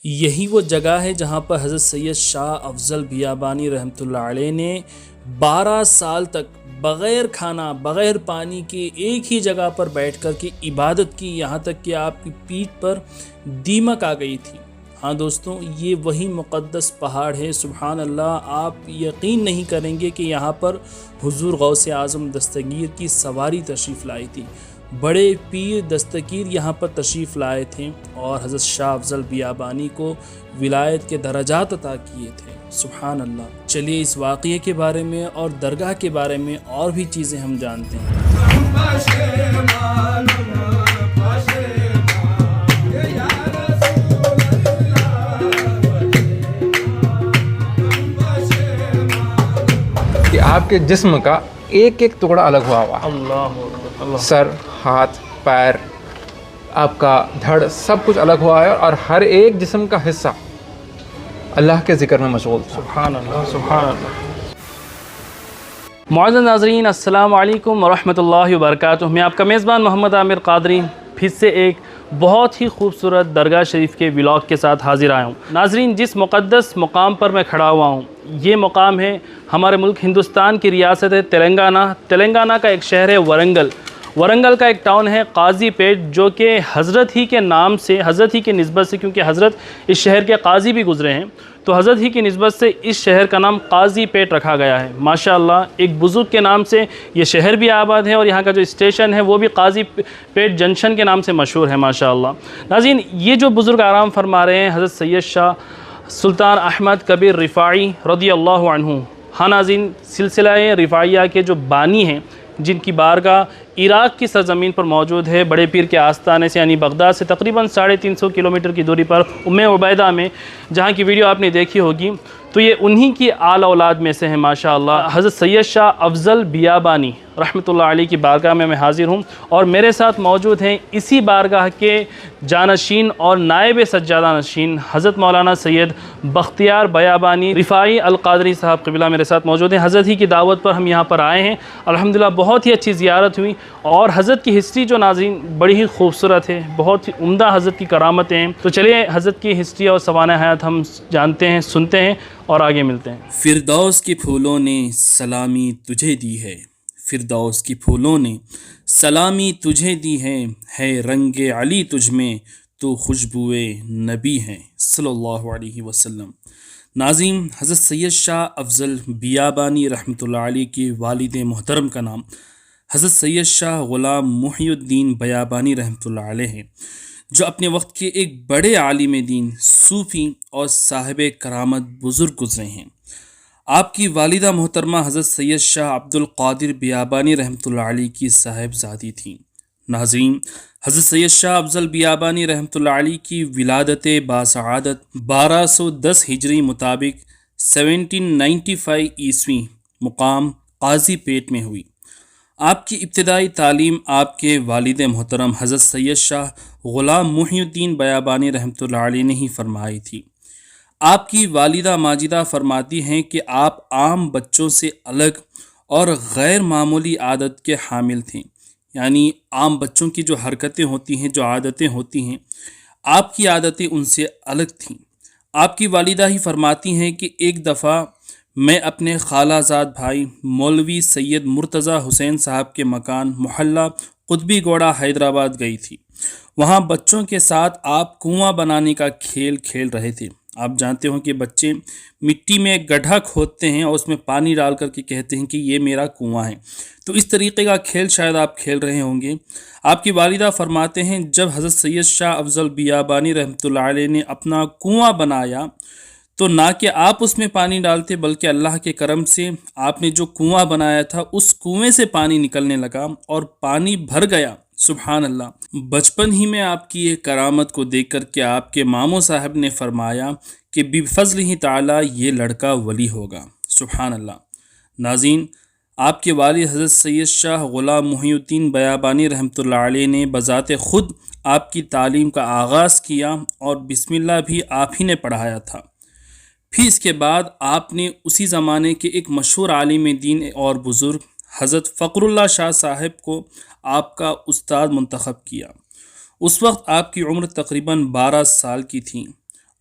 یہی وہ جگہ ہے جہاں پر حضرت سید شاہ افضل بیابانی رحمۃ اللہ علیہ نے 12 سال تک بغیر کھانا بغیر پانی کے ایک ہی جگہ پر بیٹھ کر کے عبادت کی، یہاں تک کہ آپ کی پیٹھ پر دیمک آ گئی تھی۔ ہاں دوستوں، یہ وہی مقدس پہاڑ ہے، سبحان اللہ۔ آپ یقین نہیں کریں گے کہ یہاں پر حضور غوث اعظم دستگیر کی سواری تشریف لائی تھی، بڑے پیر دستگیر یہاں پر تشریف لائے تھے اور حضرت شاہ افضل بیابانی کو ولایت کے درجات عطا کیے تھے، سبحان اللہ۔ چلیے اس واقعے کے بارے میں اور درگاہ کے بارے میں اور بھی چیزیں ہم جانتے ہیں۔ کہ آپ کے جسم کا ایک ایک ٹکڑا الگ ہوا اللہ سر، ہاتھ، پیر، آپ کا دھڑ، سب کچھ الگ ہوا ہے اور ہر ایک جسم کا حصہ اللہ کے ذکر میں مشغول تھا۔ سبحان اللہ، سبحان اللہ۔ معزز ناظرین، السلام علیکم ورحمۃ اللہ وبرکاتہ۔ میں آپ کا میزبان محمد عامر قادری پھر سے ایک بہت ہی خوبصورت درگاہ شریف کے ولاگ کے ساتھ حاضر آیا ہوں۔ ناظرین، جس مقدس مقام پر میں کھڑا ہوا ہوں، یہ مقام ہے ہمارے ملک ہندوستان کی ریاست ہے تلنگانہ کا ایک شہر ہے ورنگل کا ایک ٹاؤن ہے قاضی پیٹ، جو کہ حضرت ہی کے نام سے، حضرت ہی کی نسبت سے، کیونکہ حضرت اس شہر کے قاضی بھی گزرے ہیں، تو حضرت ہی کی نسبت سے اس شہر کا نام قاضی پیٹ رکھا گیا ہے۔ ماشاءاللہ، ایک بزرگ کے نام سے یہ شہر بھی آباد ہے اور یہاں کا جو اسٹیشن ہے وہ بھی قاضی پیٹ جنکشن کے نام سے مشہور ہے، ماشاءاللہ۔ ناظرین، یہ جو بزرگ آرام فرما رہے ہیں حضرت سید شاہ سلطان احمد کبیر رفاعی رضی اللہ عنہ۔ ہاں ناظرین، سلسلہ رفاعیہ کے جو بانی ہیں، جن کی بارگاہ عراق کی سرزمین پر موجود ہے، بڑے پیر کے آستانے سے یعنی بغداد سے تقریباً 350 کلومیٹر کی دوری پر ام عبیدہ میں، جہاں کی ویڈیو آپ نے دیکھی ہوگی، تو یہ انہی کی آل اولاد میں سے ہیں ماشاءاللہ۔ حضرت سید شاہ افضل بیابانی رحمۃ اللہ علیہ کی بارگاہ میں حاضر ہوں اور میرے ساتھ موجود ہیں اسی بارگاہ کے جانشین اور نائب سجادہ نشین حضرت مولانا سید بختیار بیابانی رفاعی القادری صاحب قبلہ میرے ساتھ موجود ہیں۔ حضرت ہی کی دعوت پر ہم یہاں پر آئے ہیں، الحمدللہ بہت ہی اچھی زیارت ہوئی اور حضرت کی ہسٹری جو ناظرین بڑی ہی خوبصورت ہے، بہت ہی عمدہ حضرت کی کرامتیں ہیں۔ تو چلیے حضرت کی ہسٹری اور سوانح حیات ہم جانتے ہیں، سنتے ہیں اور آگے ملتے ہیں۔ فردوس کے پھولوں نے سلامی تجھے دی ہے، فردوس کی پھولوں نے سلامی تجھے دی ہے رنگ علی تجھ میں تو خوشبوئے نبی ہیں صلی اللہ علیہ وسلم۔ ناظرین، حضرت سید شاہ افضل بیابانی رحمۃ اللہ علیہ کے والد محترم کا نام حضرت سید شاہ غلام محی الدین بیابانی رحمۃ اللہ علیہ ہیں، جو اپنے وقت کے ایک بڑے عالم دین، صوفی اور صاحب کرامت بزرگ گزرے ہیں۔ آپ کی والدہ محترمہ حضرت سید شاہ عبد القادر بیابانی رحمۃ اللہ علیہ کی صاحبزادی تھیں۔ ناظرین، حضرت سید شاہ افضل بیابانی رحمۃ اللہ علیہ کی ولادت باسعادت 1210 ہجری مطابق 1795 عیسوی مقام قاضی پیٹ میں ہوئی۔ آپ کی ابتدائی تعلیم آپ کے والد محترم حضرت سید شاہ غلام محی الدین بیابانی رحمۃ اللہ علیہ نے ہی فرمائی تھی۔ آپ کی والدہ ماجدہ فرماتی ہیں کہ آپ عام بچوں سے الگ اور غیر معمولی عادت کے حامل تھے، یعنی عام بچوں کی جو حرکتیں ہوتی ہیں، جو عادتیں ہوتی ہیں، آپ کی عادتیں ان سے الگ تھیں۔ آپ کی والدہ ہی فرماتی ہیں کہ ایک دفعہ میں اپنے خالہ زاد بھائی مولوی سید مرتضیٰ حسین صاحب کے مکان محلہ قطبی گوڑہ حیدرآباد گئی تھی۔ وہاں بچوں کے ساتھ آپ کنواں بنانے کا کھیل کھیل رہے تھے۔ آپ جانتے ہوں کہ بچے مٹی میں ایک گڈھا کھودتے ہیں اور اس میں پانی ڈال کر کے کہتے ہیں کہ یہ میرا کنواں ہے، تو اس طریقے کا کھیل شاید آپ کھیل رہے ہوں گے۔ آپ کی والدہ فرماتے ہیں جب حضرت سید شاہ افضل بیابانی رحمۃ اللہ علیہ نے اپنا کنواں بنایا تو نہ کہ آپ اس میں پانی ڈالتے، بلکہ اللہ کے کرم سے آپ نے جو کنواں بنایا تھا اس کنویں سے پانی نکلنے لگا اور پانی بھر گیا۔ سبحان اللہ۔ بچپن ہی میں آپ کی یہ کرامت کو دیکھ کر کے آپ کے ماموں صاحب نے فرمایا کہ بفضل ہی تعالیٰ یہ لڑکا ولی ہوگا۔ سبحان اللہ۔ ناظرین، آپ کے والد حضرت سید شاہ غلام محی الدین بیابانی رحمۃ اللہ علیہ نے بذات خود آپ کی تعلیم کا آغاز کیا اور بسم اللہ بھی آپ ہی نے پڑھایا تھا۔ پھر اس کے بعد آپ نے اسی زمانے کے ایک مشہور عالم دین اور بزرگ حضرت فقر اللہ شاہ صاحب کو آپ کا استاد منتخب کیا۔ اس وقت آپ کی عمر تقریباً 12 سال کی تھی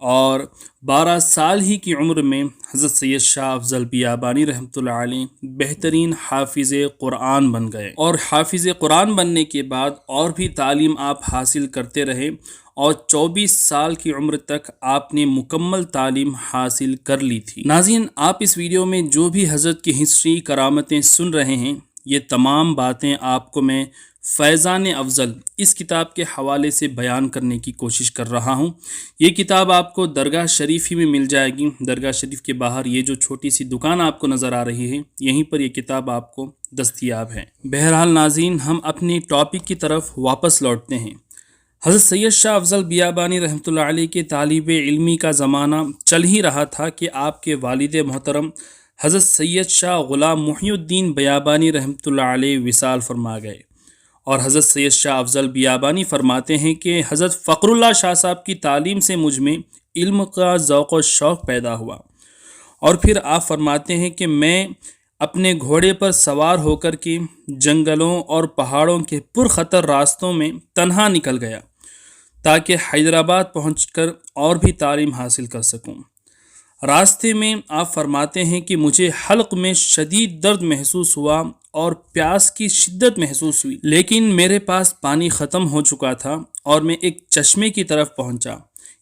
اور 12 سال ہی کی عمر میں حضرت سید شاہ افضل بیابانی رحمۃ اللہ علیہ بہترین حافظ قرآن بن گئے، اور حافظ قرآن بننے کے بعد اور بھی تعلیم آپ حاصل کرتے رہے، اور 24 سال کی عمر تک آپ نے مکمل تعلیم حاصل کر لی تھی۔ ناظرین، آپ اس ویڈیو میں جو بھی حضرت کی ہسٹری کرامتیں سن رہے ہیں، یہ تمام باتیں آپ کو میں فیضان افضل اس کتاب کے حوالے سے بیان کرنے کی کوشش کر رہا ہوں۔ یہ کتاب آپ کو درگاہ شریف ہی میں مل جائے گی۔ درگاہ شریف کے باہر یہ جو چھوٹی سی دکان آپ کو نظر آ رہی ہے، یہیں پر یہ کتاب آپ کو دستیاب ہے۔ بہرحال ناظرین، ہم اپنی ٹاپک کی طرف واپس لوٹتے ہیں۔ حضرت سید شاہ افضل بیابانی رحمۃ اللہ علیہ کے طالب علمی کا زمانہ چل ہی رہا تھا کہ آپ کے والد محترم حضرت سید شاہ غلام محی الدین بیابانی رحمۃ اللہ علیہ وصال فرما گئے، اور حضرت سید شاہ افضل بیابانی فرماتے ہیں کہ حضرت فقر اللہ شاہ صاحب کی تعلیم سے مجھ میں علم کا ذوق و شوق پیدا ہوا، اور پھر آپ فرماتے ہیں کہ میں اپنے گھوڑے پر سوار ہو کر کے جنگلوں اور پہاڑوں کے پرخطر راستوں میں تنہا نکل گیا تاکہ حیدرآباد پہنچ کر اور بھی تعلیم حاصل کر سکوں۔ راستے میں آپ فرماتے ہیں کہ مجھے حلق میں شدید درد محسوس ہوا اور پیاس کی شدت محسوس ہوئی، لیکن میرے پاس پانی ختم ہو چکا تھا، اور میں ایک چشمے کی طرف پہنچا،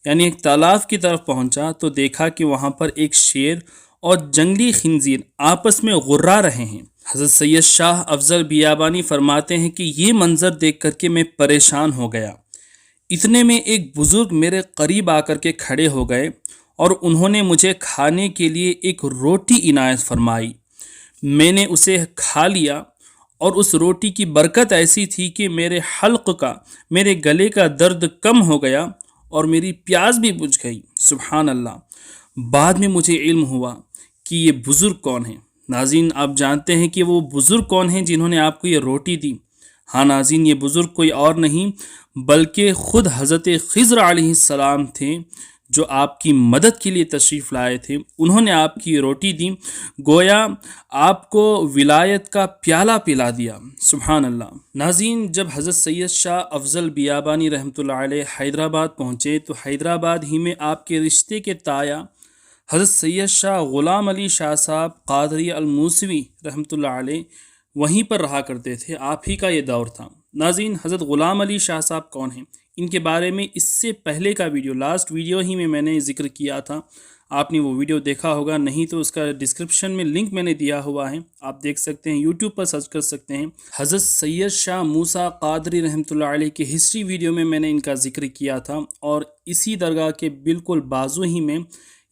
یعنی ایک تالاب کی طرف پہنچا، تو دیکھا کہ وہاں پر ایک شیر اور جنگلی خنزیر آپس میں غرا رہے ہیں۔ حضرت سید شاہ افضل بیابانی فرماتے ہیں کہ یہ منظر دیکھ کر کے میں پریشان ہو گیا۔ اتنے میں ایک بزرگ میرے قریب آ کر کے کھڑے ہو گئے، اور انہوں نے مجھے کھانے کے لیے ایک روٹی عنایت فرمائی۔ میں نے اسے کھا لیا، اور اس روٹی کی برکت ایسی تھی کہ میرے حلق کا، میرے گلے کا درد کم ہو گیا، اور میری پیاس بھی بجھ گئی۔ سبحان اللہ۔ بعد میں مجھے علم ہوا کہ یہ بزرگ کون ہیں۔ ناظرین، آپ جانتے ہیں کہ وہ بزرگ کون ہیں جنہوں نے آپ کو یہ روٹی دی؟ ہاں ناظرین، یہ بزرگ کوئی اور نہیں بلکہ خود حضرت خضر علیہ السلام تھے، جو آپ کی مدد کے لیے تشریف لائے تھے۔ انہوں نے آپ کی روٹی دی، گویا آپ کو ولایت کا پیالہ پلا دیا۔ سبحان اللہ۔ ناظرین، جب حضرت سید شاہ افضل بیابانی رحمۃ اللہ علیہ حیدرآباد پہنچے تو حیدرآباد ہی میں آپ کے رشتے کے تایا حضرت سید شاہ غلام علی شاہ صاحب قادری الموسوی رحمۃ اللہ علیہ وہیں پر رہا کرتے تھے۔ آپ ہی کا یہ دور تھا۔ ناظرین، حضرت غلام علی شاہ صاحب کون ہیں؟ ان کے بارے میں اس سے پہلے کا ویڈیو، لاسٹ ویڈیو ہی میں نے ذکر کیا تھا۔ آپ نے وہ ویڈیو دیکھا ہوگا، نہیں تو اس کا ڈسکرپشن میں لنک میں نے دیا ہوا ہے، آپ دیکھ سکتے ہیں، یوٹیوب پر سرچ کر سکتے ہیں۔ حضرت سید شاہ موسیٰ قادری رحمۃ اللہ علیہ کے ہسٹری ویڈیو میں نے ان کا ذکر کیا تھا، اور اسی درگاہ کے بالکل بازو ہی میں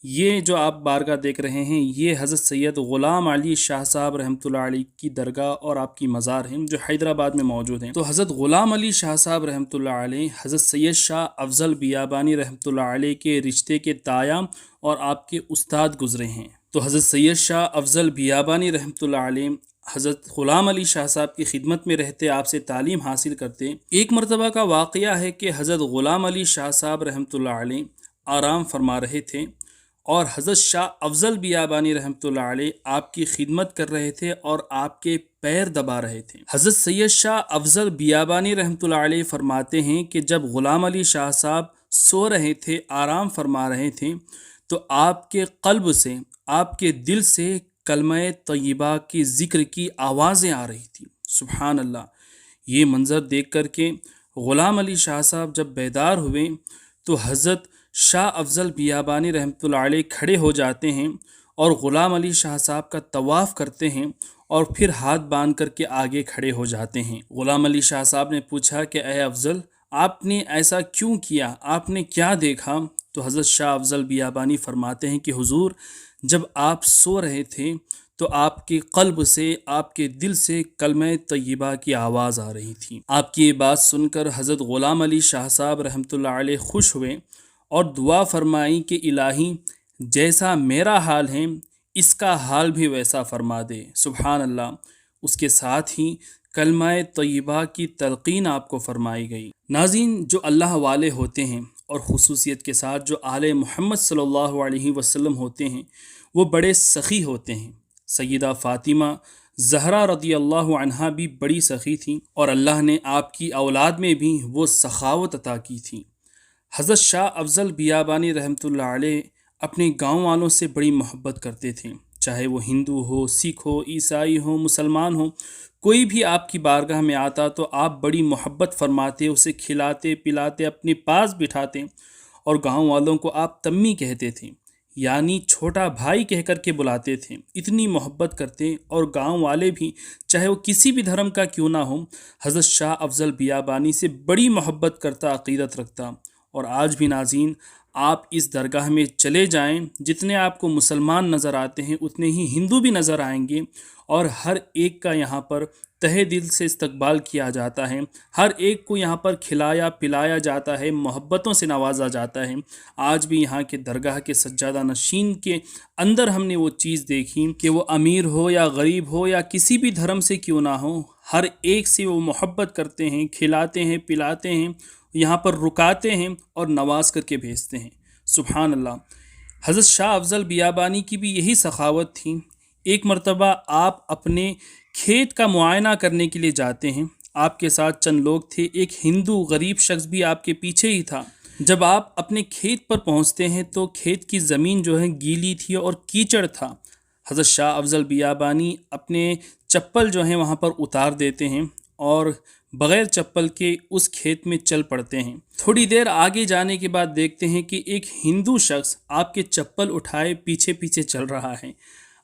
یہ جو آپ بارگاہ دیکھ رہے ہیں، یہ حضرت سید غلام علی شاہ صاحب رحمۃ اللہ علیہ کی درگاہ اور آپ کی مزار ہیں، جو حیدرآباد میں موجود ہیں۔ تو حضرت غلام علی شاہ صاحب رحمۃ اللہ علیہ حضرت سید شاہ افضل بیابانی رحمۃ اللہ علیہ کے رشتے کے تایا اور آپ کے استاد گزرے ہیں۔ تو حضرت سید شاہ افضل بیابانی رحمۃ اللہ علیہ حضرت غلام علی شاہ صاحب کی خدمت میں رہتے، آپ سے تعلیم حاصل کرتے۔ ایک مرتبہ کا واقعہ ہے کہ حضرت غلام علی شاہ صاحب رحمۃ اللہ علیہ آرام فرما رہے تھے، اور حضرت شاہ افضل بیابانی رحمۃ اللہ علیہ آپ کی خدمت کر رہے تھے اور آپ کے پیر دبا رہے تھے۔ حضرت سید شاہ افضل بیابانی رحمۃ اللہ علیہ فرماتے ہیں کہ جب غلام علی شاہ صاحب سو رہے تھے، آرام فرما رہے تھے، تو آپ کے قلب سے، آپ کے دل سے کلمہ طیبہ کی ذکر کی آوازیں آ رہی تھیں۔ سبحان اللہ۔ یہ منظر دیکھ کر کے غلام علی شاہ صاحب جب بیدار ہوئے تو حضرت شاہ افضل بیابانی رحمۃ اللہ علیہ کھڑے ہو جاتے ہیں اور غلام علی شاہ صاحب کا طواف کرتے ہیں، اور پھر ہاتھ باندھ کر کے آگے کھڑے ہو جاتے ہیں۔ غلام علی شاہ صاحب نے پوچھا کہ اے افضل، آپ نے ایسا کیوں کیا؟ آپ نے کیا دیکھا؟ تو حضرت شاہ افضل بیابانی فرماتے ہیں کہ حضور، جب آپ سو رہے تھے تو آپ کے قلب سے، آپ کے دل سے کلمہ طیبہ کی آواز آ رہی تھی۔ آپ کی یہ بات سن کر حضرت غلام علی شاہ صاحب رحمۃ اللہ علیہ خوش ہوئے اور دعا فرمائی کہ الہی، جیسا میرا حال ہے اس کا حال بھی ویسا فرما دے۔ سبحان اللہ۔ اس کے ساتھ ہی کلمہ طیبہ کی تلقین آپ کو فرمائی گئی۔ ناظرین، جو اللہ والے ہوتے ہیں اور خصوصیت کے ساتھ جو آل محمد صلی اللہ علیہ وسلم ہوتے ہیں، وہ بڑے سخی ہوتے ہیں۔ سیدہ فاطمہ زہرا رضی اللہ عنہا بھی بڑی سخی تھیں، اور اللہ نے آپ کی اولاد میں بھی وہ سخاوت عطا کی تھی۔ حضرت شاہ افضل بیابانی رحمۃ اللہ علیہ اپنے گاؤں والوں سے بڑی محبت کرتے تھے، چاہے وہ ہندو ہو، سکھ ہو، عیسائی ہو، مسلمان ہو، کوئی بھی آپ کی بارگاہ میں آتا تو آپ بڑی محبت فرماتے، اسے کھلاتے پلاتے اپنے پاس بٹھاتے، اور گاؤں والوں کو آپ تمی کہتے تھے، یعنی چھوٹا بھائی کہہ کر کے بلاتے تھے، اتنی محبت کرتے۔ اور گاؤں والے بھی چاہے وہ کسی بھی دھرم کا کیوں نہ ہو، حضرت شاہ افضل بیابانی سے بڑی محبت کرتا، عقیدت رکھتا۔ اور آج بھی ناظرین، آپ اس درگاہ میں چلے جائیں، جتنے آپ کو مسلمان نظر آتے ہیں اتنے ہی ہندو بھی نظر آئیں گے، اور ہر ایک کا یہاں پر تہہ دل سے استقبال کیا جاتا ہے، ہر ایک کو یہاں پر کھلایا پلایا جاتا ہے، محبتوں سے نوازا جاتا ہے۔ آج بھی یہاں کے درگاہ کے سجادہ نشین کے اندر ہم نے وہ چیز دیکھی کہ وہ امیر ہو یا غریب ہو یا کسی بھی دھرم سے کیوں نہ ہو، ہر ایک سے وہ محبت کرتے ہیں، کھلاتے ہیں پلاتے ہیں، یہاں پر رکاتے ہیں اور نواز کر کے بھیجتے ہیں۔ سبحان اللہ۔ حضرت شاہ افضل بیابانی کی بھی یہی سخاوت تھی۔ ایک مرتبہ آپ اپنے کھیت کا معائنہ کرنے کے لیے جاتے ہیں، آپ کے ساتھ چند لوگ تھے، ایک ہندو غریب شخص بھی آپ کے پیچھے ہی تھا۔ جب آپ اپنے کھیت پر پہنچتے ہیں تو کھیت کی زمین جو ہے گیلی تھی اور کیچڑ تھا۔ حضرت شاہ افضل بیابانی اپنے چپل جو ہیں وہاں پر اتار دیتے ہیں اور بغیر چپل کے اس کھیت میں چل پڑتے ہیں۔ تھوڑی دیر آگے جانے کے بعد دیکھتے ہیں کہ ایک ہندو شخص آپ کے چپل اٹھائے پیچھے پیچھے چل رہا ہے۔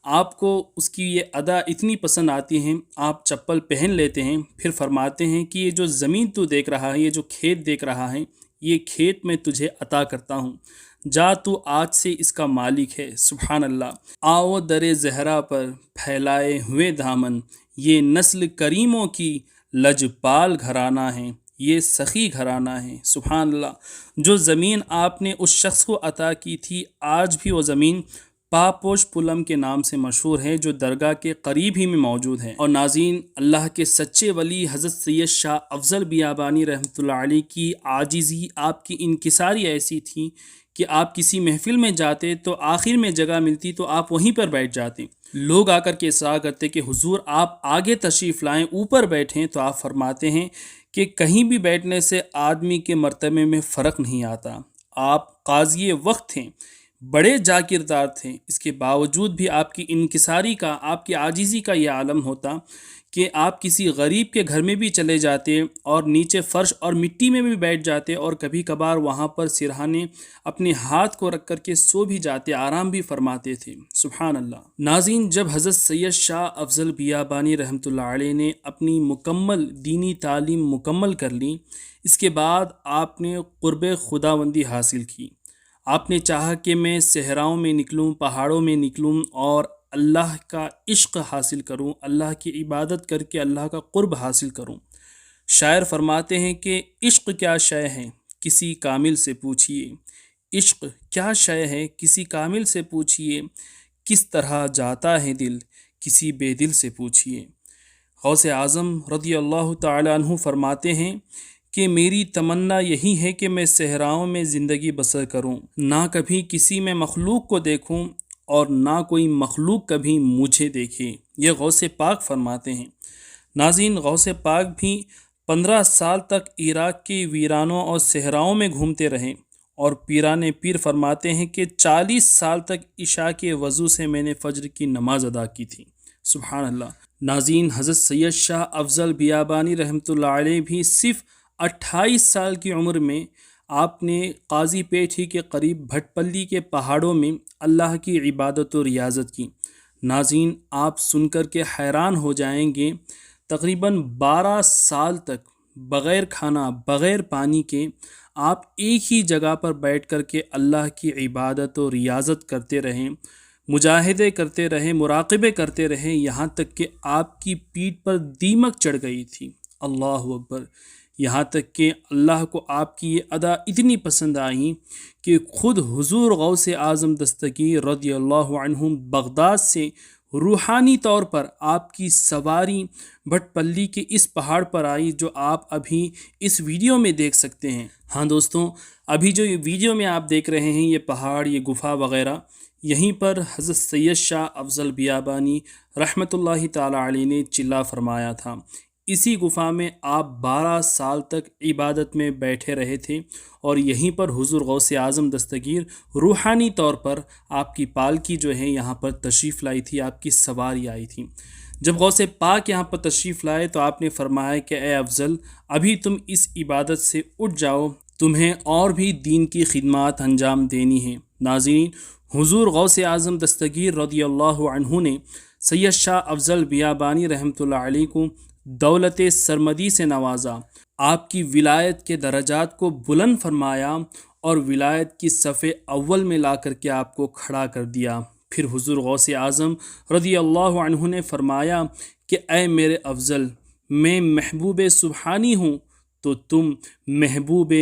آپ کو اس کی یہ ادا اتنی پسند آتی ہے، آپ چپل پہن لیتے ہیں، پھر فرماتے ہیں کہ یہ جو زمین تو دیکھ رہا ہے، یہ جو کھیت دیکھ رہا ہے، یہ کھیت میں تجھے عطا کرتا ہوں، جا تو آج سے اس کا مالک ہے۔ سبحان اللہ۔ آؤ در زہرا پر پھیلائے ہوئے دامن، یہ نسل کریموں کی لجپال گھرانہ ہے، یہ سخی گھرانہ ہے۔ سبحان اللہ۔ جو زمین آپ نے اس شخص کو عطا کی تھی، آج بھی وہ زمین پاپوش پلم کے نام سے مشہور ہے، جو درگاہ کے قریب ہی میں موجود ہے۔ اور ناظرین، اللہ کے سچے ولی حضرت سید شاہ افضل بیابانی رحمۃ اللہ علیہ کی عاجزی، آپ کی انکساری ایسی تھی کہ آپ کسی محفل میں جاتے تو آخر میں جگہ ملتی تو آپ وہیں پر بیٹھ جاتے۔ لوگ آ کر کے اصرار کرتے کہ حضور آپ آگے تشریف لائیں، اوپر بیٹھیں، تو آپ فرماتے ہیں کہ کہیں بھی بیٹھنے سے آدمی کے مرتبے میں فرق نہیں آتا۔ آپ قاضی وقت تھے، بڑے جاگیردار تھے، اس کے باوجود بھی آپ کی انکساری کا، آپ کی عاجزی کا یہ عالم ہوتا کہ آپ کسی غریب کے گھر میں بھی چلے جاتے اور نیچے فرش اور مٹی میں بھی بیٹھ جاتے، اور کبھی کبھار وہاں پر سرہانے اپنے ہاتھ کو رکھ کر کے سو بھی جاتے، آرام بھی فرماتے تھے۔ سبحان اللہ۔ ناظرین، جب حضرت سید شاہ افضل بیابانی رحمۃ اللہ علیہ نے اپنی مکمل دینی تعلیم مکمل کر لی، اس کے بعد آپ نے قرب خداوندی حاصل کی۔ آپ نے چاہا کہ میں صحراؤں میں نکلوں، پہاڑوں میں نکلوں اور اللہ کا عشق حاصل کروں، اللہ کی عبادت کر کے اللہ کا قرب حاصل کروں۔ شاعر فرماتے ہیں کہ عشق کیا شے ہے کسی کامل سے پوچھئے، عشق کیا شے ہے کسی کامل سے پوچھئے، کس طرح جاتا ہے دل کسی بے دل سے پوچھئے۔ غوث اعظم رضی اللہ تعالی عنہ فرماتے ہیں کہ میری تمنا یہی ہے کہ میں صحراؤں میں زندگی بسر کروں، نہ کبھی کسی میں مخلوق کو دیکھوں اور نہ کوئی مخلوق کبھی مجھے دیکھے۔ یہ غوث پاک فرماتے ہیں۔ ناظرین، غوث پاک بھی 15 سال تک عراق کے ویرانوں اور صحراؤں میں گھومتے رہے، اور پیران پیر فرماتے ہیں کہ 40 سال تک عشاء کے وضو سے میں نے فجر کی نماز ادا کی تھی۔ سبحان اللہ۔ ناظرین، حضرت سید شاہ افضل بیابانی رحمۃ اللہ علیہ بھی صرف 28 سال کی عمر میں آپ نے قاضی پیٹ ہی کے قریب بھٹ پلی کے پہاڑوں میں اللہ کی عبادت و ریاضت کی۔ ناظرین، آپ سن کر کے حیران ہو جائیں گے، تقریباً 12 سال تک بغیر کھانا بغیر پانی کے آپ ایک ہی جگہ پر بیٹھ کر کے اللہ کی عبادت و ریاضت کرتے رہیں، مجاہدے کرتے رہے، مراقبے کرتے رہے، یہاں تک کہ آپ کی پیٹھ پر دیمک چڑھ گئی تھی۔ اللہ اکبر۔ یہاں تک کہ اللہ کو آپ کی یہ ادا اتنی پسند آئی کہ خود حضور غوث اعظم دستگیر رضی اللہ عنہ بغداد سے روحانی طور پر آپ کی سواری بھٹ پلی کے اس پہاڑ پر آئی جو آپ ابھی اس ویڈیو میں دیکھ سکتے ہیں۔ ہاں دوستوں، ابھی جو یہ ویڈیو میں آپ دیکھ رہے ہیں، یہ پہاڑ، یہ گفا وغیرہ، یہیں پر حضرت سید شاہ افضل بیابانی رحمۃ اللہ تعالی علیہ نے چلا فرمایا تھا۔ اسی گفا میں آپ 12 سال تک عبادت میں بیٹھے رہے تھے اور یہیں پر حضور غوث اعظم دستگیر روحانی طور پر آپ کی پالکی جو ہے یہاں پر تشریف لائی تھی، آپ کی سواری آئی تھی۔ جب غوث پاک یہاں پر تشریف لائے تو آپ نے فرمایا کہ اے افضل، ابھی تم اس عبادت سے اٹھ جاؤ، تمہیں اور بھی دین کی خدمات انجام دینی ہیں۔ ناظرین، حضور غوث اعظم دستگیر رضی اللہ عنہ نے سید شاہ افضل بیابانی رحمۃ اللہ علیہ کو دولت سرمدی سے نوازا، آپ کی ولایت کے درجات کو بلند فرمایا اور ولایت کی صف اول میں لا کر کے آپ کو کھڑا کر دیا۔ پھر حضور غوث اعظم رضی اللہ عنہ نے فرمایا کہ اے میرے افضل، میں محبوب سبحانی ہوں تو تم محبوب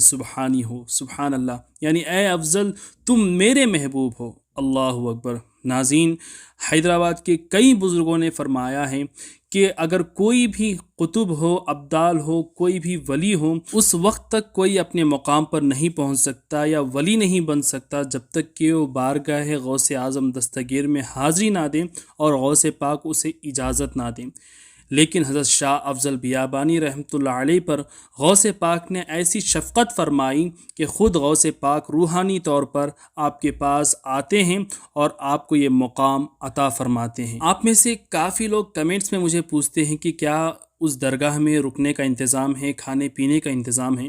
سبحانی ہو۔ سبحان اللہ، یعنی اے افضل تم میرے محبوب ہو۔ اللہ اکبر۔ ناظرین، حیدرآباد کے کئی بزرگوں نے فرمایا ہے کہ اگر کوئی بھی قطب ہو، ابدال ہو، کوئی بھی ولی ہو، اس وقت تک کوئی اپنے مقام پر نہیں پہنچ سکتا یا ولی نہیں بن سکتا جب تک کہ وہ بارگاہ غوث اعظم دستگیر میں حاضری نہ دیں اور غوث پاک اسے اجازت نہ دیں۔ لیکن حضرت شاہ افضل بیابانی رحمۃ اللہ علیہ پر غوث پاک نے ایسی شفقت فرمائی کہ خود غوث پاک روحانی طور پر آپ کے پاس آتے ہیں اور آپ کو یہ مقام عطا فرماتے ہیں۔ آپ میں سے کافی لوگ کمنٹس میں مجھے پوچھتے ہیں کہ کیا اس درگاہ میں رکنے کا انتظام ہے، کھانے پینے کا انتظام ہے؟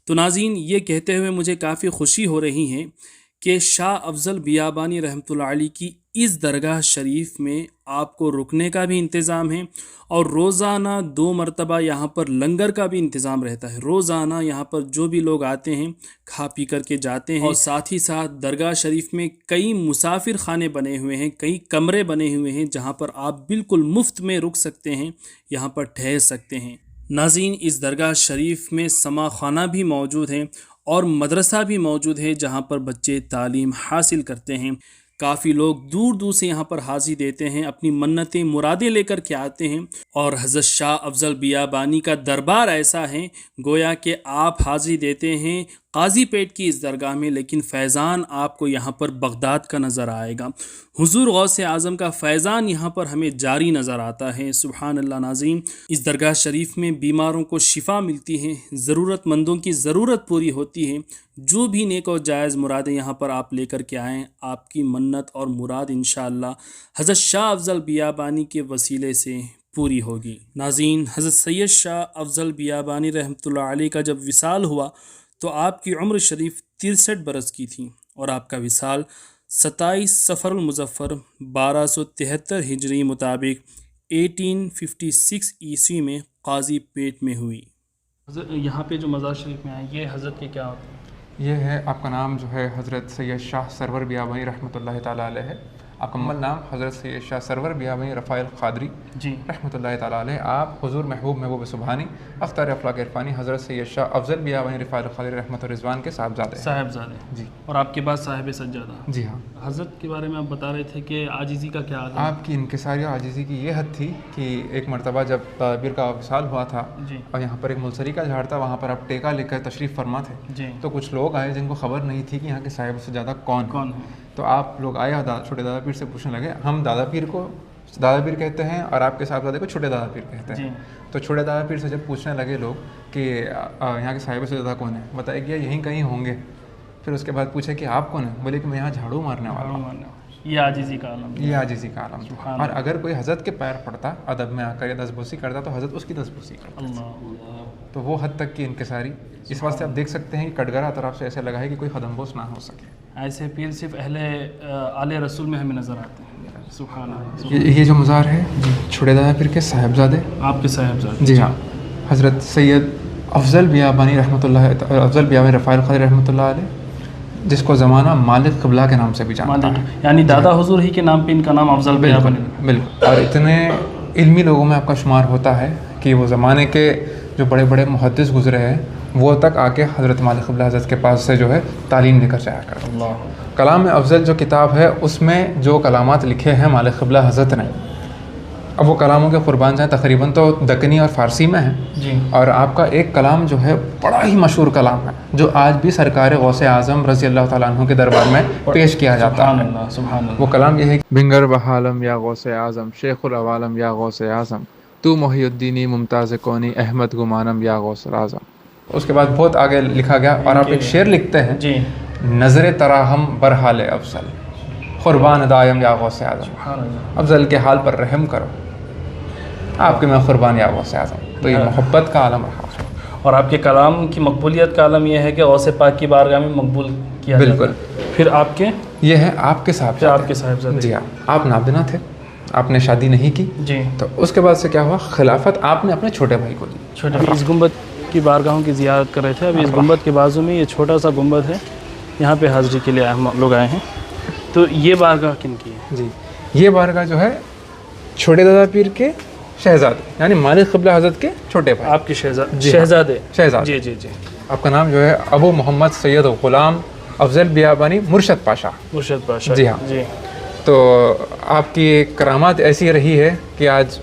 تو ناظرین، یہ کہتے ہوئے مجھے کافی خوشی ہو رہی ہے کہ شاہ افضل بیابانی رحمۃ اللہ علیہ کی اس درگاہ شریف میں آپ کو رکنے کا بھی انتظام ہے اور روزانہ 2 مرتبہ یہاں پر لنگر کا بھی انتظام رہتا ہے۔ روزانہ یہاں پر جو بھی لوگ آتے ہیں کھا پی کر کے جاتے ہیں، اور ساتھ ہی ساتھ درگاہ شریف میں کئی مسافر خانے بنے ہوئے ہیں، کئی کمرے بنے ہوئے ہیں جہاں پر آپ بالکل مفت میں رک سکتے ہیں، یہاں پر ٹھہر سکتے ہیں۔ ناظرین، اس درگاہ شریف میں سما خانہ بھی موجود ہے اور مدرسہ بھی موجود ہے جہاں پر بچے تعلیم حاصل کرتے ہیں۔ کافی لوگ دور دور سے یہاں پر حاضری دیتے ہیں، اپنی منتیں مرادیں لے کر کے آتے ہیں، اور حضرت شاہ افضل بیابانی کا دربار ایسا ہے گویا کہ آپ حاضری دیتے ہیں قاضی پیٹ کی اس درگاہ میں، لیکن فیضان آپ کو یہاں پر بغداد کا نظر آئے گا۔ حضور غوث اعظم کا فیضان یہاں پر ہمیں جاری نظر آتا ہے۔ سبحان اللہ۔ ناظرین، اس درگاہ شریف میں بیماروں کو شفا ملتی ہے، ضرورت مندوں کی ضرورت پوری ہوتی ہے۔ جو بھی نیک و جائز مرادیں یہاں پر آپ لے کر کے آئیں، آپ کی منت اور مراد انشاءاللہ حضرت شاہ افضل بیابانی کے وسیلے سے پوری ہوگی۔ ناظرین، حضرت سید شاہ افضل بیابانی رحمۃ اللہ علیہ کا جب وصال ہوا تو آپ کی عمر شریف 63 برس کی تھی اور آپ کا وصال 27 صفر المظفر 1273 ہجری مطابق 1856 عیسوی میں قاضی پیٹ میں ہوئی۔ یہاں پہ جو مزار شریف میں آئے، یہ حضرت کے کیا ہوتے ہیں؟ یہ ہے آپ کا نام جو ہے حضرت سید شاہ سرور بیابانی رحمۃ اللہ تعالیٰ علیہ ہے۔ آپ کا مکمل نام حضرت سید شاہ سرور بیابانی رفاع القادری جی رحمۃ اللہ تعالیٰ علیہ۔ آپ حضور محبوب سبحانی اختار افلاک عرفانی حضرت سید شاہ افضل بیابانی رفاع القادری رحمۃ الرضوان کے صاحبزادے ہیں۔ جی، اور آپ کے بعد صاحب سجادہ۔ جی ہاں۔ حضرت کے بارے میں آپ بتا رہے تھے کہ عاجزی کا کیا حال ہے؟ آپ کی انکساری اور عاجزی کی یہ حد تھی کہ ایک مرتبہ جب تدابیر کا وصال ہوا تھا اور یہاں پر ایک ملسری کا جھاڑ تھا، وہاں پر آپ ٹیکا لے کر تشریف فرما تھے، تو کچھ لوگ آئے جن کو خبر نہیں تھی کہ یہاں کے صاحب سجادہ کون ہے۔ تو آپ لوگ آئے اور چھوٹے دادا پیر سے پوچھنے لگے، ہم دادا پیر کو دادا پیر کہتے ہیں اور آپ کے صاحبزادے کو چھوٹے دادا پیر کہتے ہیں۔ تو چھوٹے دادا پیر سے جب پوچھنے لگے لوگ کہ یہاں کے صاحب سجادہ کون ہیں، بتایا گیا یہیں کہیں ہوں گے۔ پھر اس کے بعد پوچھا کہ آپ کون ہیں، بولے کہ میں یہاں جھاڑو مارنے والا ہوں۔ یہ عاجزی کا عالم، یہ عاجزی کا عالم تھا۔ اور اگر کوئی حضرت کے پیر پڑتا ادب میں آ کر یا دستبوسی کرتا تو حضرت اس کی دستبوسی کرتا۔ تو وہ حد تک کی انکساری، اس واسطے آپ دیکھ سکتے ہیں کہ کٹگرا طرف سے ایسے لگا ہے کہ کوئی قدم بوس نہ ہو سکے۔ ایسے پیر صرف اہل آل رسول میں ہمیں نظر آتے ہیں۔ سبحان اللہ۔ یہ جو مزار ہے چھوٹے دادا پیر کے صاحبزادے، آپ کے صاحبزادے، جی ہاں، حضرت سید افضل بیابانی رحمۃ اللہ افضل بیابانی رفاع القادری رحمۃ اللہ علیہ، جس کو زمانہ مالک قبلہ کے نام سے بھی جانتا ہے، یعنی دادا حضور ہی کے نام پہ ان کا نام افضل بیابانی۔ بالکل۔ اور اتنے علمی لوگوں میں آپ کا شمار ہوتا ہے کہ وہ زمانے کے جو بڑے بڑے محدث گزرے ہیں وہ تک آ کے حضرت مالک قبلہ حضرت کے پاس سے جو ہے تعلیم لے کر جایا کرتے ہیں۔ کلام افضل جو کتاب ہے اس میں جو کلامات لکھے ہیں مالک قبلہ حضرت نے، اب وہ کلاموں کے قربان جائیں، تقریباً تو دکنی اور فارسی میں ہیں، اور آپ کا ایک کلام جو ہے بڑا ہی مشہور کلام ہے جو آج بھی سرکار غوث اعظم رضی اللہ تعالیٰ عنہ کے دربار میں پیش کیا جاتا ہے۔ وہ کلام یہ ہے، بنگر بحالم یا غوث اعظم، شیخ العوالم یا غوث اعظم، تو محی الدینی ممتاز کونی احمد گمانم یا غوث اعظم. اس کے بعد بہت آگے لکھا گیا اور آپ ایک شعر لکھتے ہیں جی نظر تراہم برحال افضل قربان دائم یا غوث اعظم. افضل کے حال پر رحم کرو آپ کے میں قربان یا غوث اعظم. تو یہ محبت کا عالم رہا ہے. اور آپ کے کلام کی مقبولیت کا عالم یہ ہے کہ غوث پاک کی بارگاہ میں مقبول کیا جاتا ہے. بالکل. پھر آپ کے یہ ہے آپ کے صاحب آپ کے صاحبزادے. جی ہاں. آپ نابینا تھے, آپ نے شادی نہیں کی. جی. تو اس کے بعد سے کیا ہوا, خلافت آپ نے اپنے چھوٹے بھائی کو دی. چھوٹے اس گنبد کی بارگاہوں کی زیارت کر رہے تھے. ابھی اس گنبد کے بازو میں یہ چھوٹا سا گنبد ہے, یہاں پہ حاضری کے لیے لوگ آئے ہیں. تو یہ بارگاہ کن کی ہے؟ جی یہ بارگاہ جو ہے چھوٹے دادا پیر کے شہزادے یعنی مالک قبلہ حضرت کے چھوٹے بھائی. آپ کے شہزادے. جی جی جی. آپ کا نام جو ہے ابو محمد سید غلام افضل بیابانی مرشد پاشا. مرشد پاشا. جی ہاں. جی. تو آپ کی کرامات ایسی رہی ہے کہ آج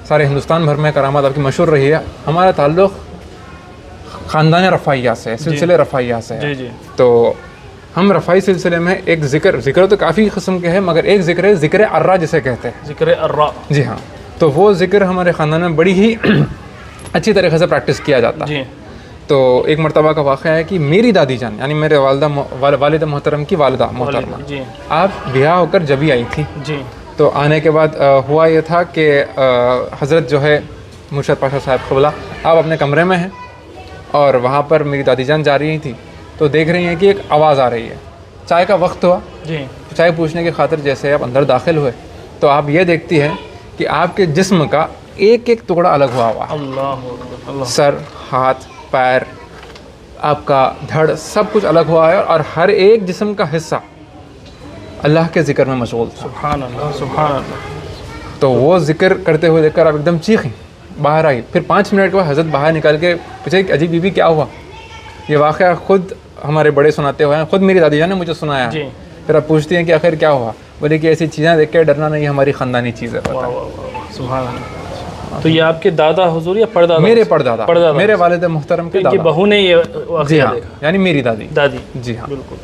سارے ہندوستان بھر میں کرامات آپ کی مشہور رہی ہے. ہمارا تعلق خاندان رفاعیہ سے ہے, سلسلے رفاعیہ سے ہے. جی جی. تو ہم رفاعی سلسلے میں ایک ذکر تو کافی قسم کے ہیں مگر ایک ذکر ہے ذکر ارّا جسے کہتے ہیں. ذکر ارّا. جی ہاں. تو وہ ذکر ہمارے خاندان میں بڑی ہی اچھی طریقے سے پریکٹس کیا جاتا ہے. جی. تو ایک مرتبہ کا واقعہ ہے کہ میری دادی جان یعنی میرے والد محترم کی والدہ محترمہ جی. آپ بیاہ ہو کر جبھی آئی تھی. جی. تو آنے کے بعد ہوا یہ تھا کہ حضرت جو ہے مرشد پاشا صاحب قبلہ آپ اپنے کمرے میں ہیں اور وہاں پر میری دادی جان جا رہی تھی تو دیکھ رہی ہیں کہ ایک آواز آ رہی ہے. چائے کا وقت ہوا. جی. چائے پوچھنے کی خاطر جیسے آپ اندر داخل ہوئے تو آپ یہ دیکھتی ہیں کہ آپ کے جسم کا ایک ایک ٹکڑا الگ ہوا ہوا. اللہ. سر, ہاتھ, پیر, آپ کا دھڑ سب کچھ الگ ہوا ہے اور ہر ایک جسم کا حصہ اللہ کے ذکر میں مشغول تھا. سبحان اللہ. سبحان اللہ. تو وہ ذکر کرتے ہوئے دیکھ کر آپ ایک دم چیخیں, باہر آئی. پھر 5 منٹ کے بعد حضرت باہر نکال کے پوچھے کہ اجی بی بی کیا ہوا. یہ واقعہ خود ہمارے بڑے سناتے ہوئے ہیں, خود میری دادی جان نے مجھے سنایا. جی. پھر آپ پوچھتی ہیں کہ آخر کیا ہوا. بولے کہ ایسی چیزیں دیکھ کے ڈرنا نہیں, ہماری خاندانی چیز ہے. سبحان اللہ. تو یہ آپ کے دادا حضور یا پردادا؟ میرے پردادا, میرے والد محترم کے دادا. بہو نے یہ واقعہ جی ہاں یعنی میری دادی. جی ہاں. بالکل.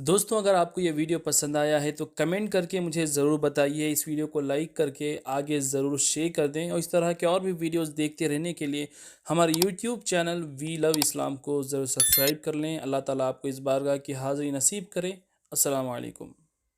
دوستوں اگر آپ کو یہ ویڈیو پسند آیا ہے تو کمنٹ کر کے مجھے ضرور بتائیے. اس ویڈیو کو لائک کر کے آگے ضرور شیئر کر دیں اور اس طرح کے اور بھی ویڈیوز دیکھتے رہنے کے لیے ہمارے یوٹیوب چینل وی لو اسلام کو ضرور سبسکرائب کر لیں. اللہ تعالیٰ آپ کو اس بارگاہ کی حاضری نصیب کرے. السلام علیکم.